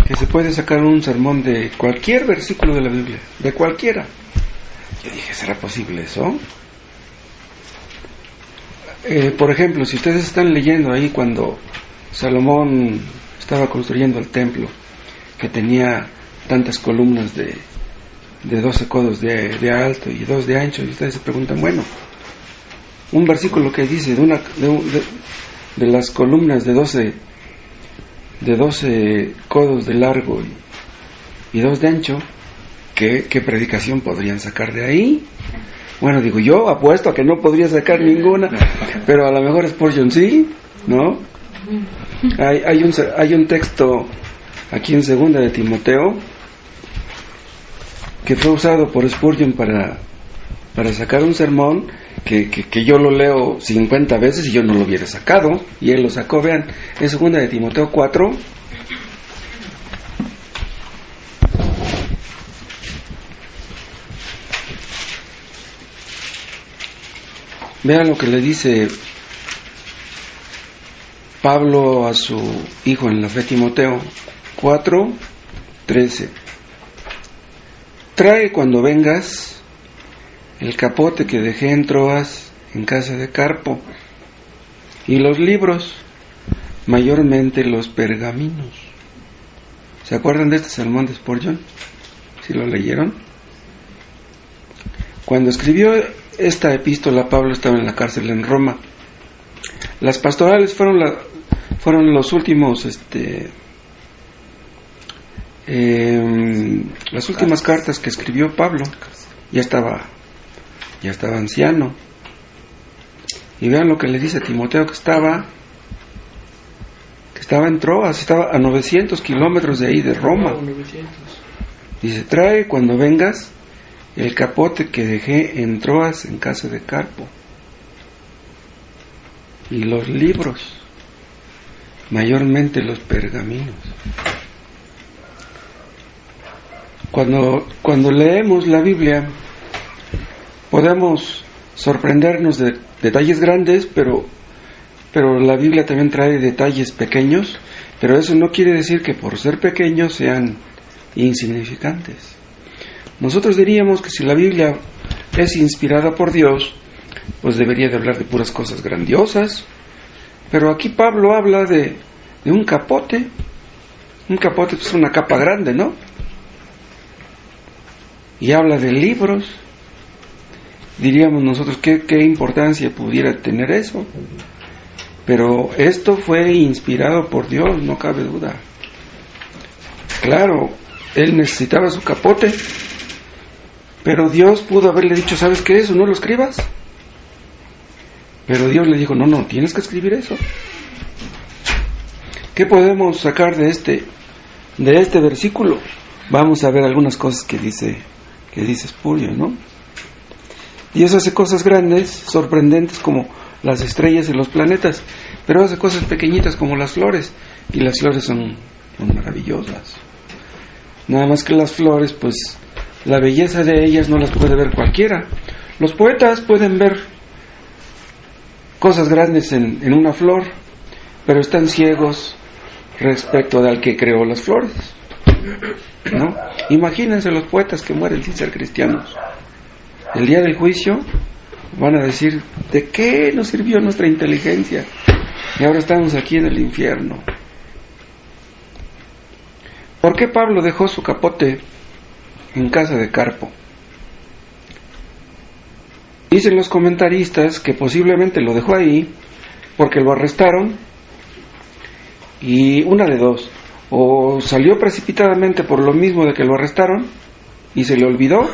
que se puede sacar un sermón de cualquier versículo de la Biblia, de cualquiera. Yo dije, ¿será posible eso? Por ejemplo, si ustedes están leyendo ahí cuando Salomón estaba construyendo el templo, que tenía tantas columnas de 12 codos de alto y 2 de ancho, y ustedes se preguntan, bueno, un versículo que dice de las columnas de 12 codos de largo y 2 de ancho, ¿qué predicación podrían sacar de ahí? Bueno, digo, yo apuesto a que no podría sacar ninguna, pero a lo mejor Spurgeon sí, ¿no? Hay un texto aquí en 2 de Timoteo que fue usado por Spurgeon para sacar un sermón que yo lo leo 50 veces y yo no lo hubiera sacado, y él lo sacó. Vean, en 2 de Timoteo 4, vean lo que le dice Pablo a su hijo en la fe, Timoteo 4:13. Trae cuando vengas el capote que dejé en Troas en casa de Carpo, y los libros, mayormente los pergaminos. ¿Se acuerdan de este sermón de Spurgeon? ¿Sí lo leyeron? Cuando escribió esta epístola, Pablo estaba en la cárcel en Roma. Las pastorales fueron los últimos las últimas cartas que escribió Pablo. Ya estaba anciano. Y vean lo que le dice a Timoteo, que estaba en Troas, estaba a 900 kilómetros de ahí, de Roma. Dice, trae cuando vengas el capote que dejé en Troas en casa de Carpo, y los libros, mayormente los pergaminos. Cuando leemos la Biblia, podemos sorprendernos de detalles grandes, pero la Biblia también trae detalles pequeños, pero eso no quiere decir que por ser pequeños sean insignificantes. Nosotros diríamos que si la Biblia es inspirada por Dios, pues debería de hablar de puras cosas grandiosas, pero aquí Pablo habla de un capote. Un capote es una capa grande, ¿no? Y habla de libros. Diríamos nosotros, ¿qué importancia pudiera tener eso? Pero esto fue inspirado por Dios, no cabe duda. Claro, él necesitaba su capote, pero Dios pudo haberle dicho, ¿sabes qué? Eso no lo escribas. Pero Dios le dijo, no, tienes que escribir eso. ¿Qué podemos sacar de este versículo? Vamos a ver algunas cosas que dice Spurgeon, ¿no? Dios hace cosas grandes, sorprendentes, como las estrellas y los planetas, pero hace cosas pequeñitas como las flores, y las flores son maravillosas. Nada más que las flores, pues la belleza de ellas no las puede ver cualquiera. Los poetas pueden ver cosas grandes en una flor, pero están ciegos respecto al que creó las flores, ¿no? Imagínense los poetas que mueren sin ser cristianos. El día del juicio van a decir, ¿de qué nos sirvió nuestra inteligencia? Y ahora estamos aquí en el infierno. ¿Por qué Pablo dejó su capote en casa de Carpo? Dicen los comentaristas que posiblemente lo dejó ahí porque lo arrestaron, y una de dos: o salió precipitadamente por lo mismo de que lo arrestaron y se le olvidó,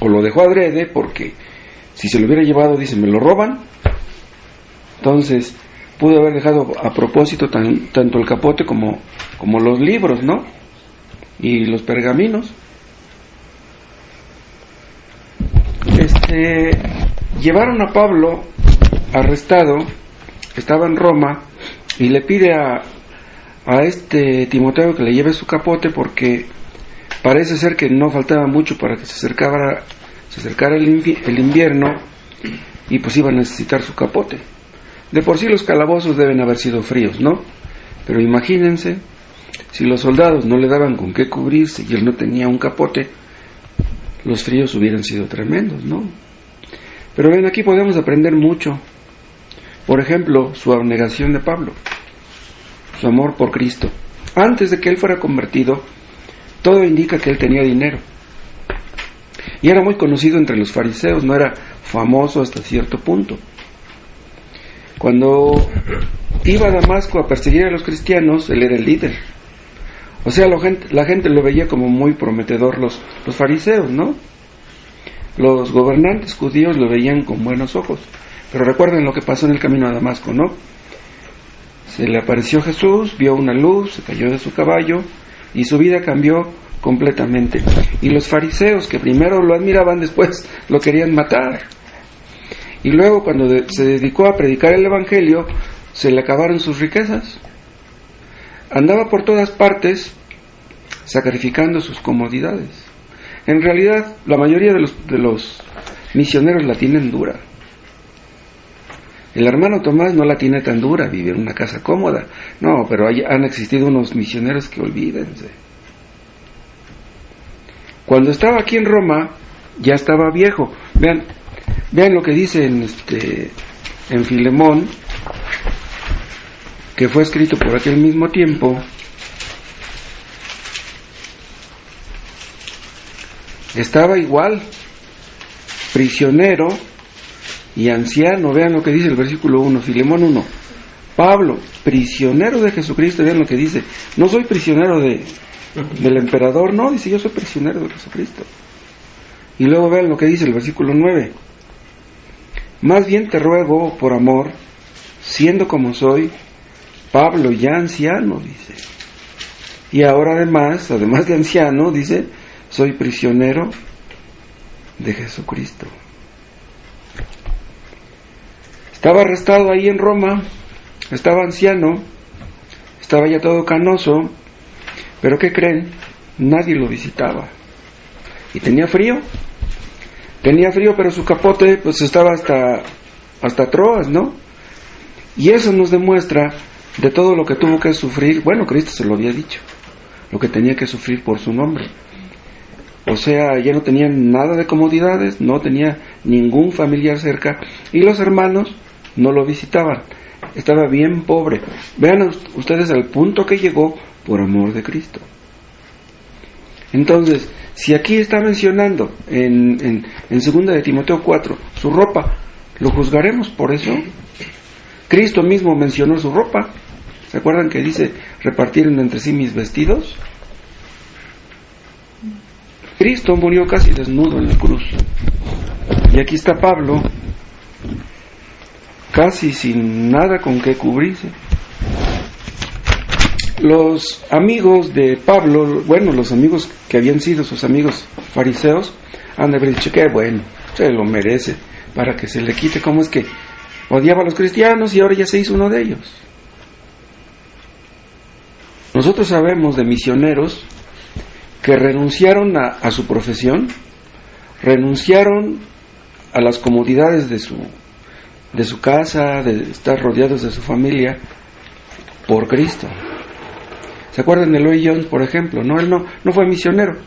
o lo dejó adrede porque si se lo hubiera llevado, dicen, me lo roban. Entonces pudo haber dejado a propósito tanto el capote como los libros, ¿no? Y los pergaminos. Llevaron a Pablo arrestado, estaba en Roma, y le pide a Timoteo que le lleve su capote, porque parece ser que no faltaba mucho para que se acercara el invierno, y pues iba a necesitar su capote. De por sí los calabozos deben haber sido fríos, ¿no? Pero imagínense, Si los soldados no le daban con qué cubrirse y él no tenía un capote, los fríos hubieran sido tremendos, ¿no? Pero ven, aquí podemos aprender mucho. Por ejemplo, su abnegación de Pablo, su amor por Cristo. Antes de que él fuera convertido, todo indica que él tenía dinero. Y era muy conocido entre los fariseos, no era famoso hasta cierto punto. Cuando iba a Damasco a perseguir a los cristianos, él era el líder. O sea, la gente lo veía como muy prometedor, los fariseos, ¿no? Los gobernantes judíos lo veían con buenos ojos. Pero recuerden lo que pasó en el camino a Damasco, ¿no? Se le apareció Jesús, vio una luz, se cayó de su caballo y su vida cambió completamente. Y los fariseos, que primero lo admiraban, después lo querían matar. Y luego, cuando se dedicó a predicar el evangelio, se le acabaron sus riquezas. Andaba por todas partes sacrificando sus comodidades. En realidad, la mayoría de los misioneros la tienen dura. El hermano Tomás no la tiene tan dura, vive en una casa cómoda. No, pero han existido unos misioneros que olvídense. Cuando estaba aquí en Roma, ya estaba viejo. Vean lo que dice en Filemón, que fue escrito por aquel mismo tiempo. Estaba igual, prisionero y anciano. Vean lo que dice el versículo 1, Filemón 1. Pablo, prisionero de Jesucristo. Vean lo que dice. No soy prisionero del emperador, no, dice, yo soy prisionero de Jesucristo. Y luego vean lo que dice el versículo 9. Más bien te ruego por amor, siendo como soy, Pablo ya anciano, dice. Y ahora además de anciano, dice, soy prisionero de Jesucristo. Estaba arrestado ahí en Roma, estaba anciano, estaba ya todo canoso, pero ¿qué creen? Nadie lo visitaba. Y tenía frío, pero su capote pues estaba hasta Troas, ¿no? Y eso nos demuestra de todo lo que tuvo que sufrir. Bueno, Cristo se lo había dicho, lo que tenía que sufrir por su nombre. O sea, ya no tenía nada de comodidades, no tenía ningún familiar cerca, y los hermanos no lo visitaban. Estaba bien pobre. Vean ustedes al punto que llegó por amor de Cristo. Entonces, si aquí está mencionando en 2 de Timoteo 4 su ropa, ¿lo juzgaremos por eso? Cristo mismo mencionó su ropa. ¿Se acuerdan que dice, repartieron entre sí mis vestidos? Cristo murió casi desnudo en la cruz. Y aquí está Pablo, casi sin nada con que cubrirse. Los amigos de Pablo, bueno, los amigos que habían sido sus amigos fariseos, han de haber dicho, qué bueno, se lo merece, para que se le quite. ¿Cómo es que odiaba a los cristianos y ahora ya se hizo uno de ellos? Nosotros sabemos de misioneros que renunciaron a su profesión, renunciaron a las comodidades de su casa, de estar rodeados de su familia, por Cristo. ¿Se acuerdan de Lloyd Jones, por ejemplo? No, él no fue misionero,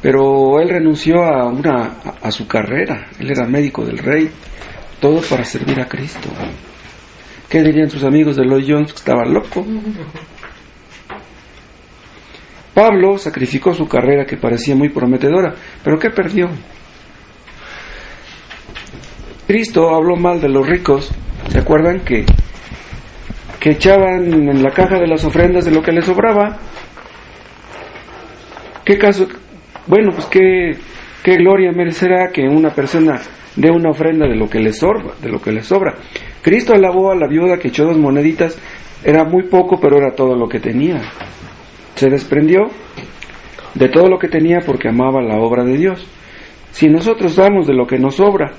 pero él renunció a su carrera. Él era médico del rey, todo para servir a Cristo. ¿Qué dirían sus amigos de Lloyd Jones? Que estaba loco. Pablo sacrificó su carrera, que parecía muy prometedora, pero ¿qué perdió? Cristo habló mal de los ricos. ¿Se acuerdan que echaban en la caja de las ofrendas de lo que les sobraba? ¿Qué caso? Bueno, pues qué gloria merecerá que una persona dé una ofrenda de lo que le sobra. Cristo alabó a la viuda que echó 2 moneditas. Era muy poco, pero era todo lo que tenía. Se desprendió de todo lo que tenía porque amaba la obra de Dios. Si nosotros damos de lo que nos sobra,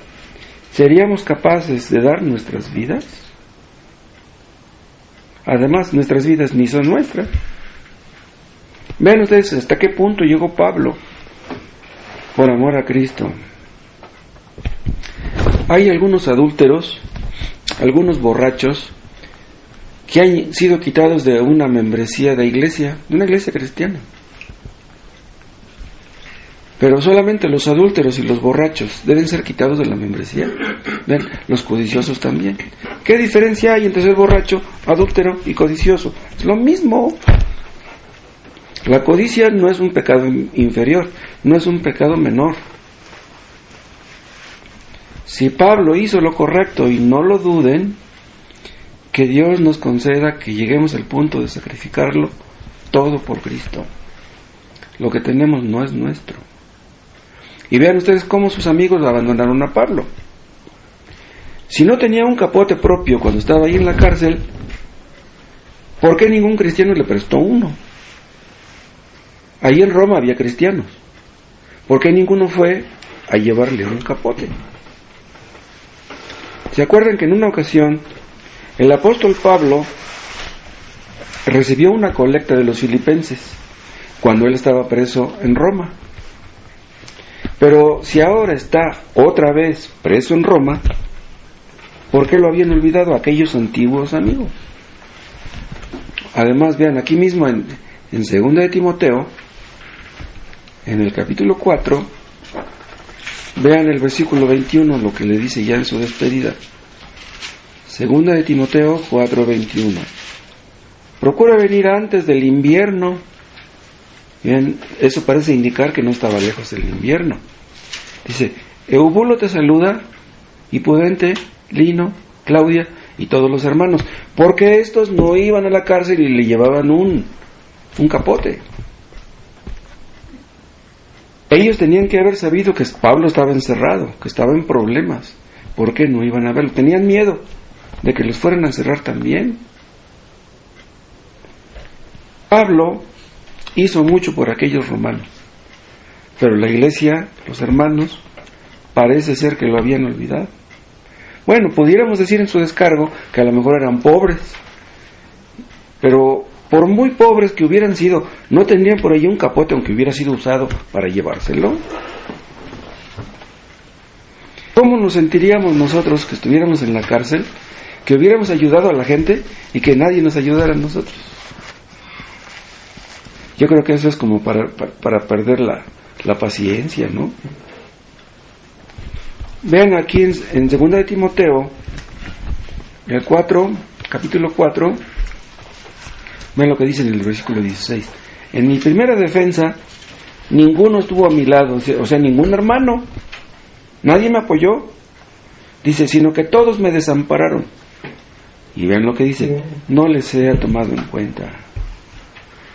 ¿seríamos capaces de dar nuestras vidas? Además, nuestras vidas ni son nuestras. Vean ustedes hasta qué punto llegó Pablo por amor a Cristo. Hay algunos adúlteros, algunos borrachos, que han sido quitados de una membresía de iglesia, de una iglesia cristiana. Pero solamente los adúlteros y los borrachos deben ser quitados de la membresía. Vean, los codiciosos también. ¿Qué diferencia hay entre ser borracho, adúltero y codicioso? Es lo mismo. La codicia no es un pecado inferior, no es un pecado menor. Si Pablo hizo lo correcto, y no lo duden, que Dios nos conceda que lleguemos al punto de sacrificarlo todo por Cristo. Lo que tenemos no es nuestro. Y vean ustedes cómo sus amigos abandonaron a Pablo. Si no tenía un capote propio cuando estaba ahí en la cárcel, ¿por qué ningún cristiano le prestó uno? Ahí en Roma había cristianos. ¿Por qué ninguno fue a llevarle un capote? ¿Se acuerdan que en una ocasión el apóstol Pablo recibió una colecta de los filipenses cuando él estaba preso en Roma? Pero si ahora está otra vez preso en Roma, ¿por qué lo habían olvidado aquellos antiguos amigos? Además, vean, aquí mismo en 2 de Timoteo, en el capítulo 4, vean el versículo 21, lo que le dice ya en su despedida. 2 de Timoteo 4:21. Procura venir antes del invierno. Bien, eso parece indicar que no estaba lejos del invierno. Dice, Eubulo te saluda, y Pudente, Lino, Claudia y todos los hermanos, porque estos no iban a la cárcel y le llevaban un capote. Ellos tenían que haber sabido que Pablo estaba encerrado, que estaba en problemas. ¿Por qué no iban a verlo? Tenían miedo de que los fueran a encerrar también. Pablo hizo mucho por aquellos romanos, pero la iglesia, los hermanos, parece ser que lo habían olvidado. Bueno, pudiéramos decir en su descargo que a lo mejor eran pobres, pero por muy pobres que hubieran sido, no tendrían por ahí un capote aunque hubiera sido usado para llevárselo. ¿Cómo nos sentiríamos nosotros que estuviéramos en la cárcel, que hubiéramos ayudado a la gente y que nadie nos ayudara a nosotros? Yo creo que eso es como para perder la paciencia, ¿no? Vean aquí en 2 de Timoteo, el 4, capítulo 4, vean lo que dice en el versículo 16. En mi primera defensa, ninguno estuvo a mi lado, o sea, ningún hermano, nadie me apoyó, dice, sino que todos me desampararon. Y vean lo que dice, no les he tomado en cuenta.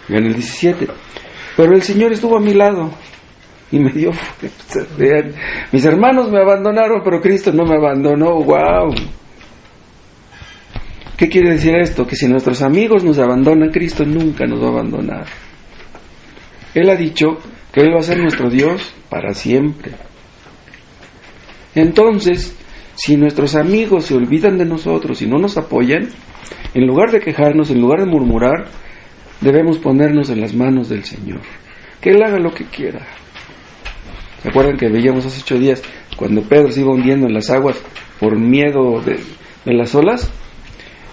Vean el 17, pero el Señor estuvo a mi lado y me dio fuerza. Vean, mis hermanos me abandonaron, pero Cristo no me abandonó. ¡Wow! ¿Qué quiere decir esto? Que si nuestros amigos nos abandonan, Cristo nunca nos va a abandonar. Él ha dicho que Él va a ser nuestro Dios para siempre. Entonces, si nuestros amigos se olvidan de nosotros y no nos apoyan, en lugar de quejarnos, en lugar de murmurar, debemos ponernos en las manos del Señor, que Él haga lo que quiera. ¿Se acuerdan que veíamos hace 8 días cuando Pedro se iba hundiendo en las aguas por miedo de las olas?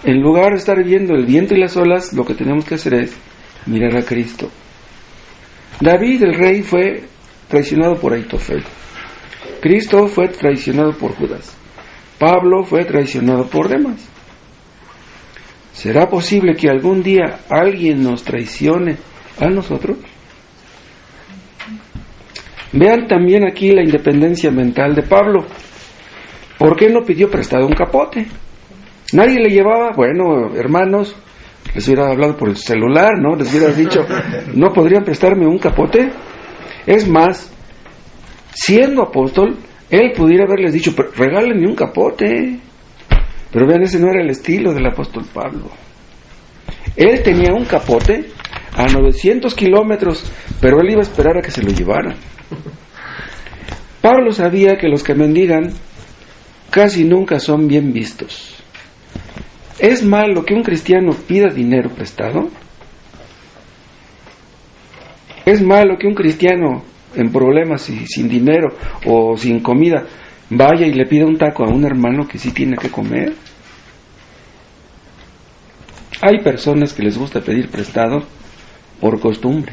En lugar de estar viendo el viento y las olas, lo que tenemos que hacer es mirar a Cristo. David, el rey, fue traicionado por Aitofel. Cristo fue traicionado por Judas. Pablo fue traicionado por Demas. ¿Será posible que algún día alguien nos traicione a nosotros? Vean también aquí la independencia mental de Pablo. ¿Por qué no pidió prestado un capote? Nadie le llevaba. Bueno, hermanos, les hubiera hablado por el celular, ¿no? Les hubiera dicho, ¿no podrían prestarme un capote? Es más, siendo apóstol, él pudiera haberles dicho, regálenme un capote. Pero vean, ese no era el estilo del apóstol Pablo. Él tenía un capote a 900 kilómetros, pero él iba a esperar a que se lo llevaran. Pablo sabía que los que mendigan casi nunca son bien vistos. ¿Es malo que un cristiano pida dinero prestado? ¿Es malo que un cristiano en problemas y sin dinero o sin comida vaya y le pida un taco a un hermano que sí tiene que comer? Hay personas que les gusta pedir prestado por costumbre,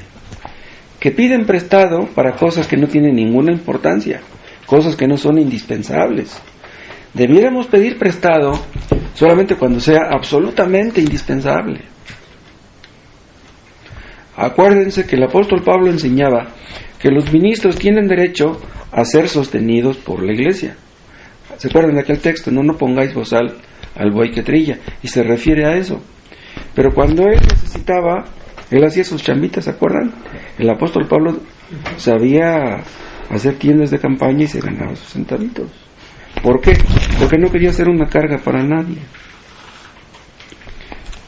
que piden prestado para cosas que no tienen ninguna importancia, cosas que no son indispensables. Debiéramos pedir prestado solamente cuando sea absolutamente indispensable. Acuérdense que el apóstol Pablo enseñaba que los ministros tienen derecho a ser sostenidos por la iglesia. ¿Se acuerdan de aquel texto? No pongáis bozal al buey que trilla, y se refiere a eso. Pero cuando él necesitaba, él hacía sus chambitas, ¿se acuerdan? El apóstol Pablo sabía hacer tiendas de campaña y se ganaba sus centavitos. ¿Por qué? Porque no quería ser una carga para nadie.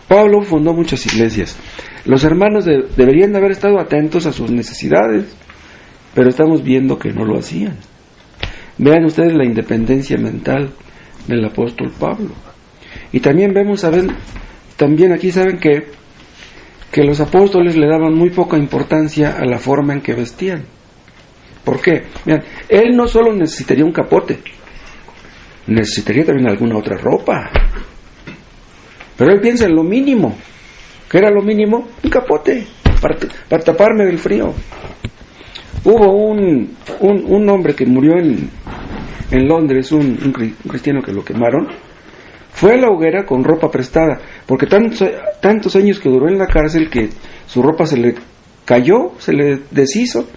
Pablo fundó muchas iglesias. Los hermanos deberían de haber estado atentos a sus necesidades, pero estamos viendo que no lo hacían. Vean ustedes la independencia mental del apóstol Pablo. Y también vemos, también aquí saben que los apóstoles le daban muy poca importancia a la forma en que vestían. ¿Por qué? Vean, él no solo necesitaría un capote, necesitaría también alguna otra ropa. Pero él piensa en lo mínimo. ¿Qué era lo mínimo? Un capote, para taparme del frío. Hubo un hombre que murió en Londres, un cristiano que lo quemaron. Fue a la hoguera con ropa prestada, porque tantos años que duró en la cárcel que su ropa se le cayó, se le deshizo.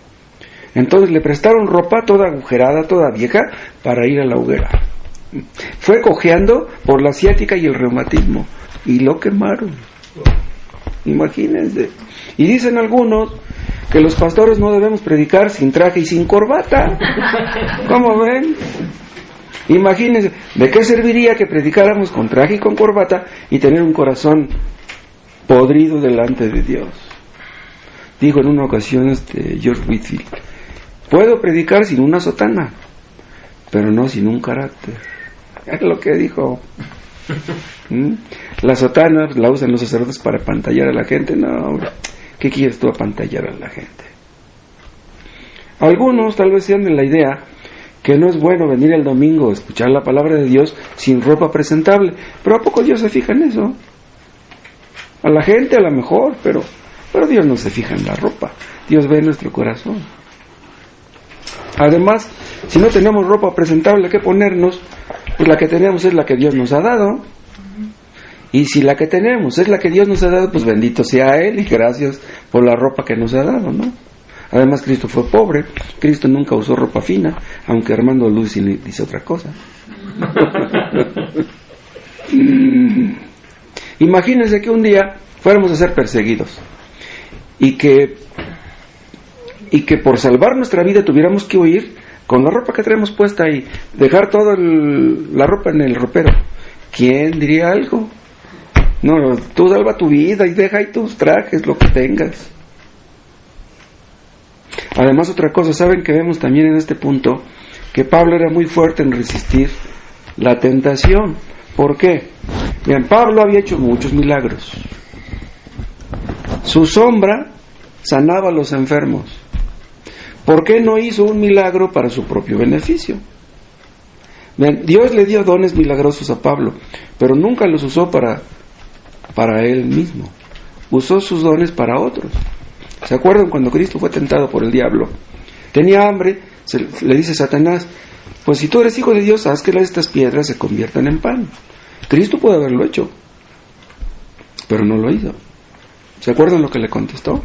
Entonces le prestaron ropa toda agujerada, toda vieja, para ir a la hoguera. Fue cojeando por la ciática y el reumatismo, y lo quemaron. Imagínense. Y dicen algunos que los pastores no debemos predicar sin traje y sin corbata. ¿Cómo ven? Imagínense, ¿de qué serviría que predicáramos con traje y con corbata y tener un corazón podrido delante de Dios? Dijo en una ocasión George Whitefield: puedo predicar sin una sotana, pero no sin un carácter. Es lo que dijo. La sotana la usan los sacerdotes para apantallar a la gente. No, ¿qué quieres tú apantallar a la gente? Algunos tal vez sean de la idea que no es bueno venir el domingo a escuchar la palabra de Dios sin ropa presentable. Pero ¿a poco Dios se fija en eso? A la gente a lo mejor, pero Dios no se fija en la ropa. Dios ve nuestro corazón. Además, si no tenemos ropa presentable que ponernos, pues la que tenemos es la que Dios nos ha dado. Y si la que tenemos es la que Dios nos ha dado, pues bendito sea Él y gracias por la ropa que nos ha dado, ¿no? Además, Cristo fue pobre. Cristo nunca usó ropa fina, aunque Armando Luis dice otra cosa. Imagínense que un día fuéramos a ser perseguidos y que por salvar nuestra vida tuviéramos que huir con la ropa que traemos puesta y dejar toda la ropa en el ropero. ¿Quién diría algo? No, tú salva tu vida y deja ahí tus trajes, lo que tengas. Además, otra cosa, saben que vemos también en este punto que Pablo era muy fuerte en resistir la tentación. ¿Por qué? Bien, Pablo había hecho muchos milagros. Su sombra sanaba a los enfermos. ¿Por qué no hizo un milagro para su propio beneficio? Bien, Dios le dio dones milagrosos a Pablo, pero nunca los usó para él mismo. Usó sus dones para otros. ¿Se acuerdan cuando Cristo fue tentado por el diablo? Tenía hambre, le dice Satanás: pues si tú eres hijo de Dios, haz que estas piedras se conviertan en pan. Cristo puede haberlo hecho, pero no lo hizo. ¿Se acuerdan lo que le contestó?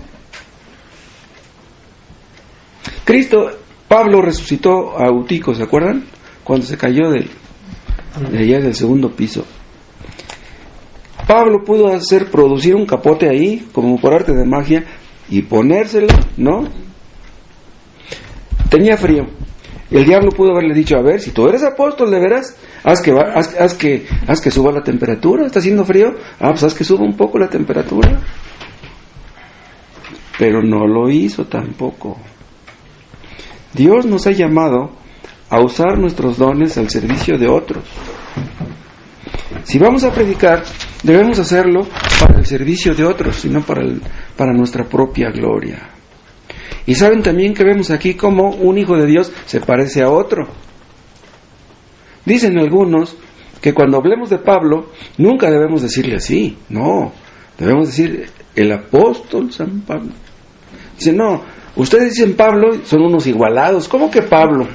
Pablo resucitó a Eutico, ¿se acuerdan? Cuando se cayó de allá del segundo piso. Pablo pudo producir un capote ahí, como por arte de magia, y ponérselo, ¿no? Tenía frío. El diablo pudo haberle dicho: a ver, si tú eres apóstol de veras, haz que suba la temperatura. ¿Está haciendo frío? Pues haz que suba un poco la temperatura. Pero no lo hizo tampoco. Dios nos ha llamado a usar nuestros dones al servicio de otros. Si vamos a predicar, debemos hacerlo para el servicio de otros, y no para nuestra propia gloria. Y saben también que vemos aquí cómo un hijo de Dios se parece a otro. Dicen algunos que cuando hablemos de Pablo, nunca debemos decirle así. No, Debemos decir el apóstol San Pablo. Dice, no, ustedes dicen Pablo, son unos igualados. ¿Cómo que Pablo?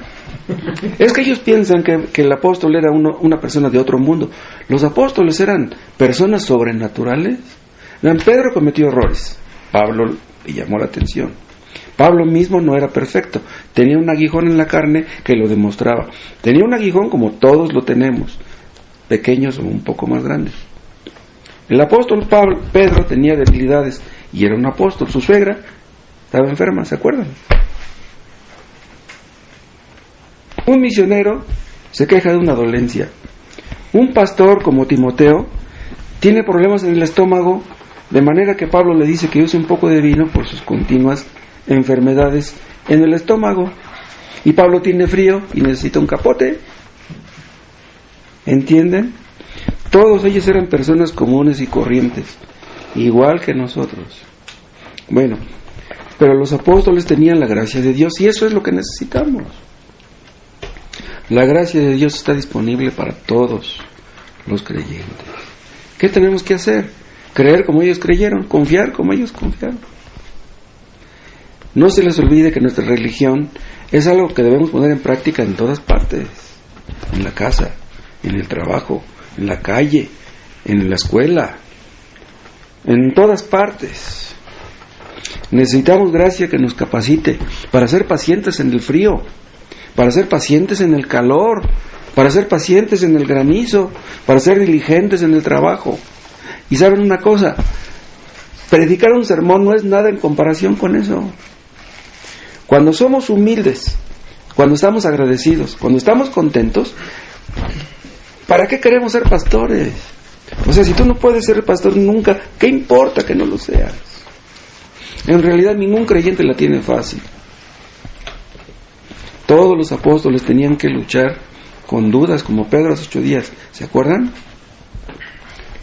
Es que ellos piensan que el apóstol era una persona de otro mundo. Los apóstoles eran personas sobrenaturales. Pedro cometió errores. Pablo le llamó la atención. Pablo mismo no era perfecto. Tenía un aguijón en la carne que lo demostraba. Tenía un aguijón como todos lo tenemos, pequeños o un poco más grandes. El apóstol Pedro tenía debilidades y era un apóstol. Su suegra estaba enferma, ¿se acuerdan? Un misionero se queja de una dolencia. Un pastor como Timoteo tiene problemas en el estómago, de manera que Pablo le dice que use un poco de vino por sus continuas enfermedades en el estómago. Y Pablo tiene frío y necesita un capote. ¿Entienden? Todos ellos eran personas comunes y corrientes, igual que nosotros. Bueno, pero los apóstoles tenían la gracia de Dios y eso es lo que necesitamos. La gracia de Dios está disponible para todos los creyentes. ¿Qué tenemos que hacer? Creer como ellos creyeron, confiar como ellos confiaron. No se les olvide que nuestra religión es algo que debemos poner en práctica en todas partes. En la casa, en el trabajo, en la calle, en la escuela, en todas partes. Necesitamos gracia que nos capacite para ser pacientes en el frío, para ser pacientes en el calor, para ser pacientes en el granizo, para ser diligentes en el trabajo. Y saben una cosa, predicar un sermón no es nada en comparación con eso. Cuando somos humildes, cuando estamos agradecidos, cuando estamos contentos, ¿para qué queremos ser pastores? O sea, si tú no puedes ser pastor nunca, ¿qué importa que no lo seas? En realidad ningún creyente la tiene fácil. Todos los apóstoles tenían que luchar con dudas, como Pedro hace 8 días. ¿Se acuerdan?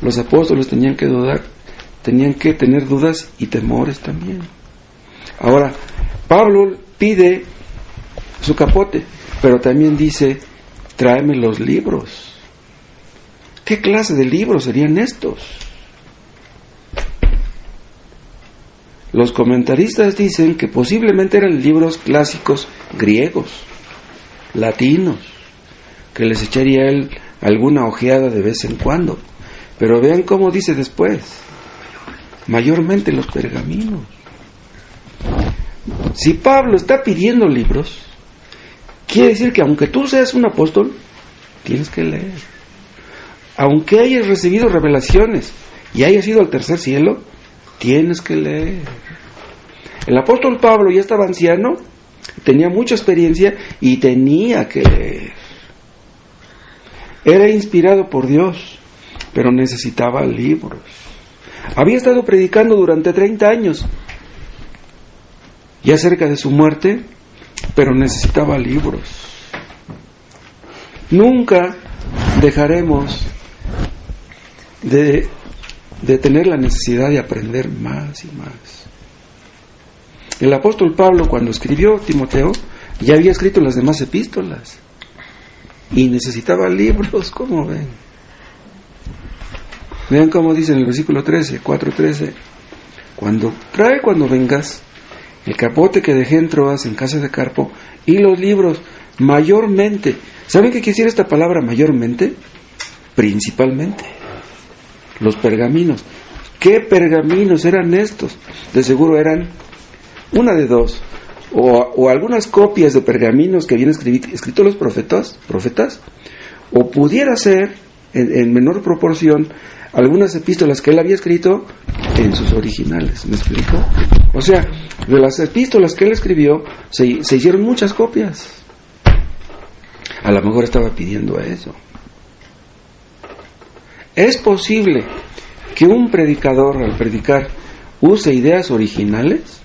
Los apóstoles tenían que dudar, tenían que tener dudas y temores también. Ahora, Pablo pide su capote, pero también dice, tráeme los libros. ¿Qué clase de libros serían estos? Los comentaristas dicen que posiblemente eran libros clásicos griegos, latinos, que les echaría él alguna ojeada de vez en cuando. Pero vean cómo dice después, mayormente los pergaminos. Si Pablo está pidiendo libros, quiere decir que aunque tú seas un apóstol, tienes que leer. Aunque hayas recibido revelaciones y hayas ido al tercer cielo, tienes que leer. El apóstol Pablo ya estaba anciano, tenía mucha experiencia y tenía que leer. Era inspirado por Dios, pero necesitaba libros. Había estado predicando durante 30 años, ya cerca de su muerte, pero necesitaba libros. Nunca dejaremos de tener la necesidad de aprender más y más. El apóstol Pablo, cuando escribió Timoteo, ya había escrito las demás epístolas y necesitaba libros, ¿cómo ven? Vean cómo dice en el versículo 13, 4:13, cuando vengas el capote que dejé en Troas en casa de Carpo y los libros mayormente. ¿Saben qué quiere decir esta palabra mayormente? Principalmente los pergaminos. ¿Qué pergaminos eran estos? De seguro eran una de dos, o algunas copias de pergaminos que habían escrito los profetas, o pudiera ser en menor proporción algunas epístolas que él había escrito en sus originales. ¿Me explico? O sea, de las epístolas que él escribió se hicieron muchas copias. A lo mejor estaba pidiendo eso. ¿Es posible que un predicador al predicar use ideas originales,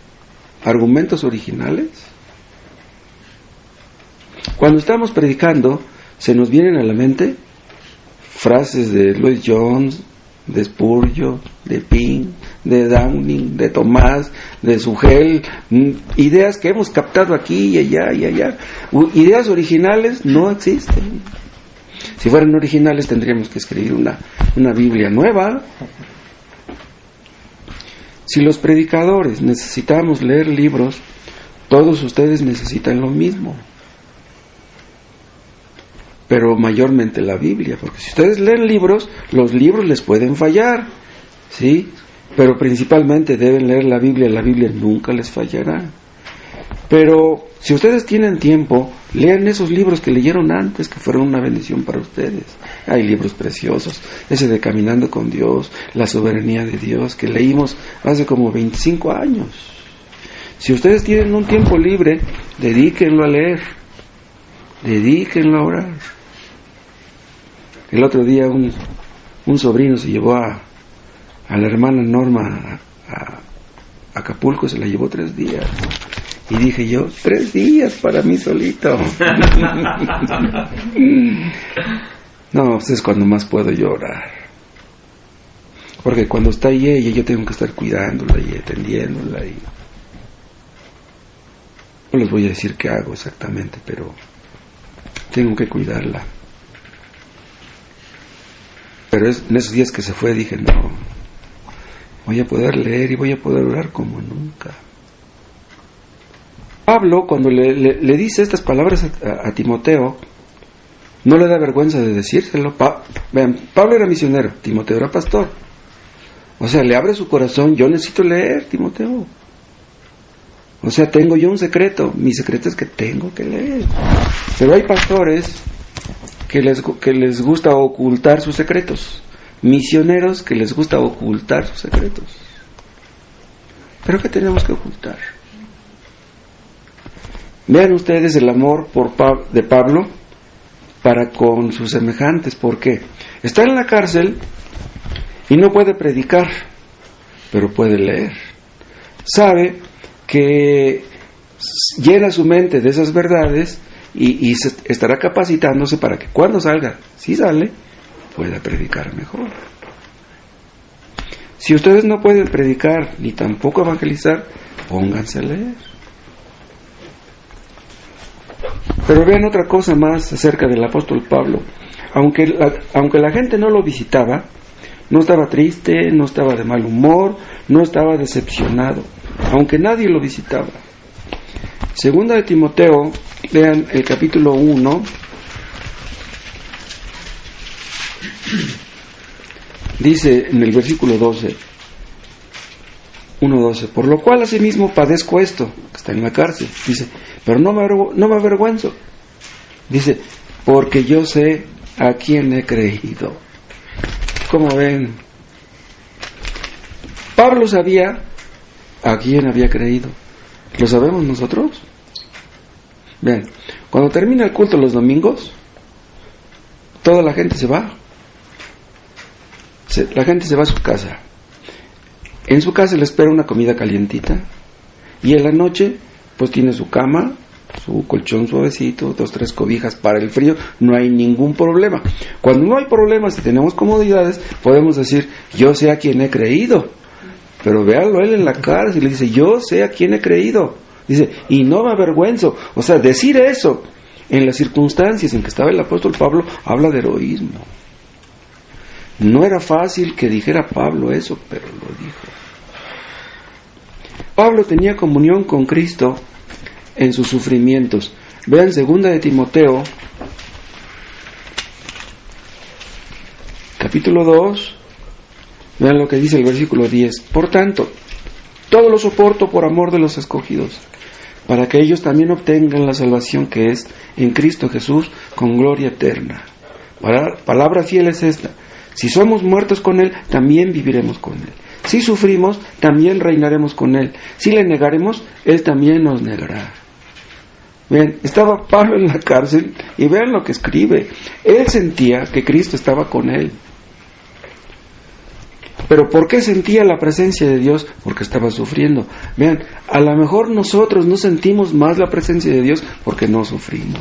argumentos originales? Cuando estamos predicando, se nos vienen a la mente frases de Lloyd Jones, de Spurgeon, de Pink, de Downing, de Tomás, de Sugel, ideas que hemos captado aquí y allá y allá. Ideas originales no existen. Si fueran originales tendríamos que escribir una Biblia nueva. Si los predicadores necesitamos leer libros, todos ustedes necesitan lo mismo. Pero mayormente la Biblia, porque si ustedes leen libros, los libros les pueden fallar, ¿sí? Pero principalmente deben leer la Biblia nunca les fallará. Pero si ustedes tienen tiempo, lean esos libros que leyeron antes, que fueron una bendición para ustedes. Hay libros preciosos, ese de Caminando con Dios, La soberanía de Dios, que leímos hace como 25 años. Si ustedes tienen un tiempo libre, dedíquenlo a leer, dedíquenlo a orar. El otro día un sobrino se llevó a la hermana Norma a Acapulco, se la llevó 3 días. Y dije yo, 3 días para mí solito. No, pues es cuando más puedo llorar. Porque cuando está ahí ella, yo tengo que estar cuidándola y atendiéndola. Y no les voy a decir qué hago exactamente, pero tengo que cuidarla. Pero en esos días que se fue dije, no, voy a poder leer y voy a poder orar como nunca. Pablo, cuando le dice estas palabras a Timoteo, no le da vergüenza de decírselo. Vean, Pablo era misionero, Timoteo era pastor. O sea, le abre su corazón, yo necesito leer, Timoteo. O sea, tengo yo un secreto, mi secreto es que tengo que leer. Pero hay pastores que les gusta ocultar sus secretos, misioneros que les gusta ocultar sus secretos. ¿Pero qué tenemos que ocultar? Vean ustedes el amor de Pablo para con sus semejantes. ¿Por qué? Está en la cárcel y no puede predicar, pero puede leer. Sabe que llena su mente de esas verdades y estará capacitándose para que cuando salga, si sale, pueda predicar mejor. Si ustedes no pueden predicar ni tampoco evangelizar, pónganse a leer. Pero vean otra cosa más acerca del apóstol Pablo. Aunque la gente no lo visitaba, no estaba triste, no estaba de mal humor, no estaba decepcionado, aunque nadie lo visitaba. Segunda de Timoteo, vean el capítulo 1, dice en el versículo 12, 1:12, por lo cual asimismo padezco esto, que está en la cárcel, dice, pero no me avergüenzo, dice, porque yo sé a quién he creído. Como ven, Pablo sabía a quién había creído. ¿Lo sabemos nosotros? Vean, cuando termina el culto los domingos, toda la gente se va. La gente se va a su casa. En su casa le espera una comida calientita. Y en la noche, pues tiene su cama, su colchón suavecito, 2, 3 cobijas para el frío. No hay ningún problema. Cuando no hay problemas y tenemos comodidades, podemos decir, yo sé a quién he creído. Pero véanlo él en la cárcel y le dice, yo sé a quién he creído. Dice, y no me avergüenzo. O sea, decir eso en las circunstancias en que estaba el apóstol Pablo habla de heroísmo. No era fácil que dijera Pablo eso, pero lo dijo. Pablo tenía comunión con Cristo en sus sufrimientos. Vean 2 de Timoteo, capítulo 2, vean lo que dice el versículo 10. Por tanto, todo lo soporto por amor de los escogidos, para que ellos también obtengan la salvación que es en Cristo Jesús con gloria eterna. Palabra fiel es esta: si somos muertos con Él, también viviremos con Él. Si sufrimos, también reinaremos con Él. Si le negaremos, Él también nos negará. Ven, estaba Pablo en la cárcel y vean lo que escribe. Él sentía que Cristo estaba con él. Pero ¿por qué sentía la presencia de Dios? Porque estaba sufriendo. Vean, a lo mejor nosotros no sentimos más la presencia de Dios porque no sufrimos.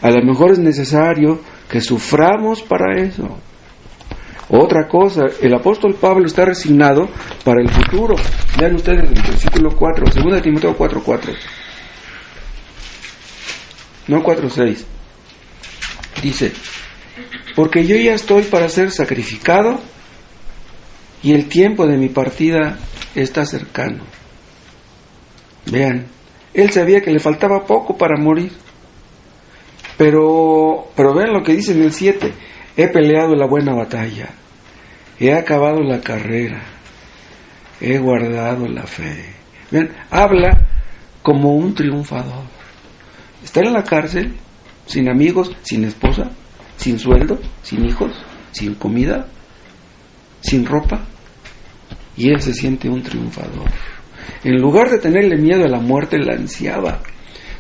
A lo mejor es necesario que suframos para eso. Otra cosa, el apóstol Pablo está resignado para el futuro. Vean ustedes el versículo 4, 2 Timoteo 4:4. No 4:6. Dice, porque yo ya estoy para ser sacrificado y el tiempo de mi partida está cercano. Vean, él sabía que le faltaba poco para morir. Pero vean lo que dice en el 7. He peleado la buena batalla, he acabado la carrera, he guardado la fe. Vean, habla como un triunfador. Está en la cárcel, sin amigos, sin esposa, sin sueldo, sin hijos, sin comida, sin ropa, y él se siente un triunfador. En lugar de tenerle miedo a la muerte, la ansiaba.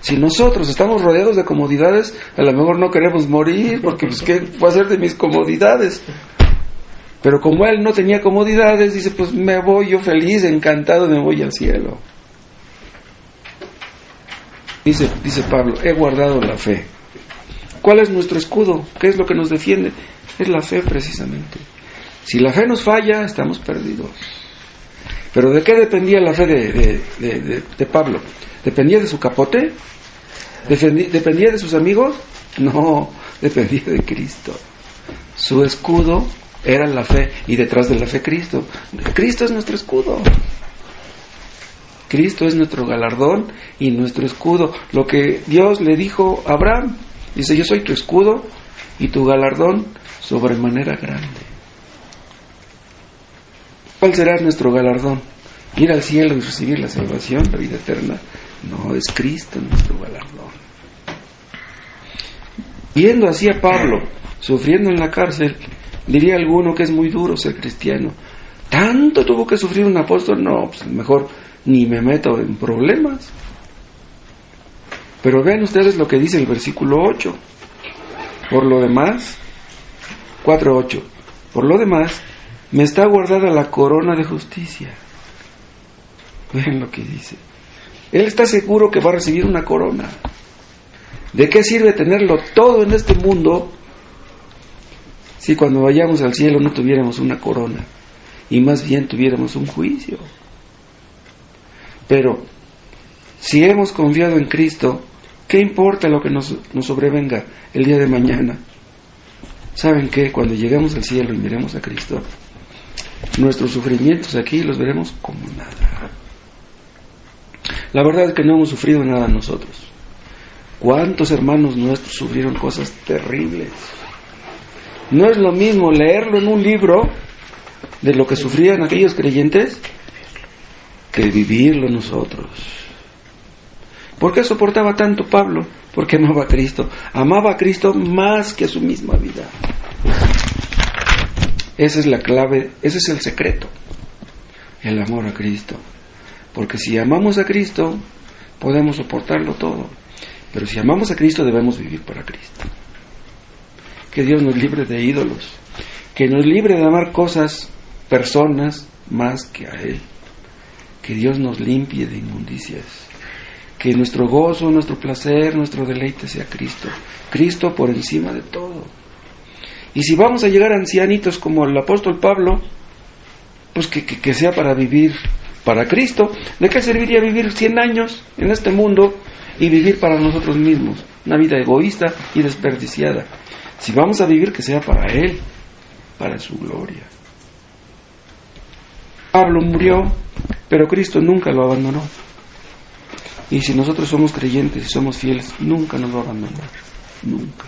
Si nosotros estamos rodeados de comodidades, a lo mejor no queremos morir, porque pues ¿qué voy a hacer de mis comodidades? Pero como él no tenía comodidades, dice, pues me voy yo feliz, encantado, me voy al cielo. Dice Pablo, he guardado la fe. ¿Cuál es nuestro escudo? ¿Qué es lo que nos defiende? Es la fe, precisamente. Si la fe nos falla, estamos perdidos. ¿Pero de qué dependía la fe de Pablo? ¿Dependía de su capote? ¿Dependía de sus amigos? No, dependía de Cristo. Su escudo era la fe, y detrás de la fe Cristo. Cristo es nuestro escudo. Cristo es nuestro galardón y nuestro escudo. Lo que Dios le dijo a Abraham, dice, yo soy tu escudo y tu galardón sobremanera grande. ¿Cuál será nuestro galardón? ¿Ir al cielo y recibir la salvación, la vida eterna? No, es Cristo nuestro galardón. Viendo así a Pablo sufriendo en la cárcel, diría alguno que es muy duro ser cristiano. ¿Tanto tuvo que sufrir un apóstol? No, pues mejor ni me meto en problemas. Pero vean ustedes lo que dice el versículo 8. Por lo demás, 4:8. Por lo demás, me está guardada la corona de justicia. Vean lo que dice. Él está seguro que va a recibir una corona. ¿De qué sirve tenerlo todo en este mundo si cuando vayamos al cielo no tuviéramos una corona y más bien tuviéramos un juicio? Pero si hemos confiado en Cristo, ¿qué importa lo que nos sobrevenga el día de mañana? ¿Saben qué? Cuando lleguemos al cielo y miremos a Cristo, nuestros sufrimientos aquí los veremos como nada. La verdad es que no hemos sufrido nada nosotros. ¿Cuántos hermanos nuestros sufrieron cosas terribles? No es lo mismo leerlo en un libro de lo que sufrían aquellos creyentes que vivirlo nosotros. ¿Por qué soportaba tanto Pablo? Porque amaba a Cristo. Amaba a Cristo más que a su misma vida. Esa es la clave, ese es el secreto. El amor a Cristo. Porque si amamos a Cristo, podemos soportarlo todo. Pero si amamos a Cristo, debemos vivir para Cristo. Que Dios nos libre de ídolos. Que nos libre de amar cosas, personas, más que a Él. Que Dios nos limpie de inmundicias. Que nuestro gozo, nuestro placer, nuestro deleite sea Cristo. Cristo por encima de todo. Y si vamos a llegar a ancianitos como el apóstol Pablo, pues que sea para vivir para Cristo. ¿De qué serviría vivir 100 años en este mundo y vivir para nosotros mismos? Una vida egoísta y desperdiciada. Si vamos a vivir, que sea para Él, para su gloria. Pablo murió, pero Cristo nunca lo abandonó. Y si nosotros somos creyentes y somos fieles, nunca nos va a abandonar. Nunca.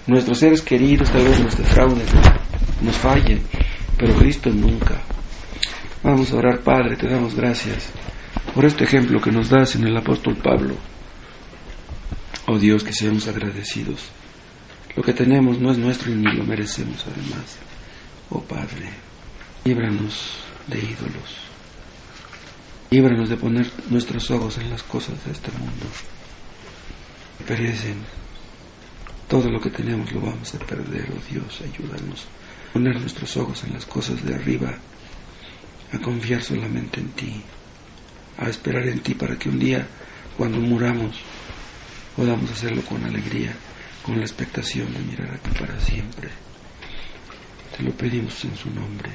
Nuestros seres queridos tal vez nos defrauden, nos fallen, pero Cristo nunca. Vamos a orar. Padre, te damos gracias por este ejemplo que nos das en el apóstol Pablo. Oh Dios, que seamos agradecidos. Lo que tenemos no es nuestro y ni lo merecemos además. Oh Padre, líbranos de ídolos. Líbranos de poner nuestros ojos en las cosas de este mundo. Perecen. Todo lo que tenemos lo vamos a perder, oh Dios, ayúdanos a poner nuestros ojos en las cosas de arriba, a confiar solamente en ti, a esperar en ti para que un día, cuando muramos, podamos hacerlo con alegría, con la expectación de mirar a ti para siempre. Te lo pedimos en su nombre.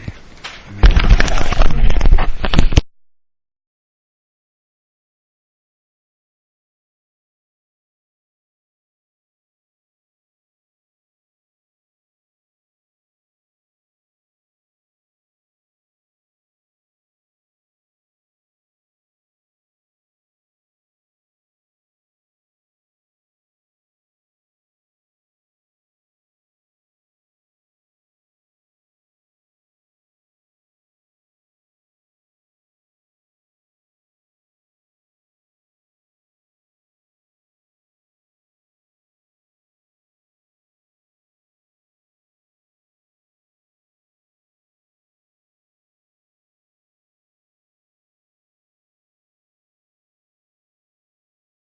Amén.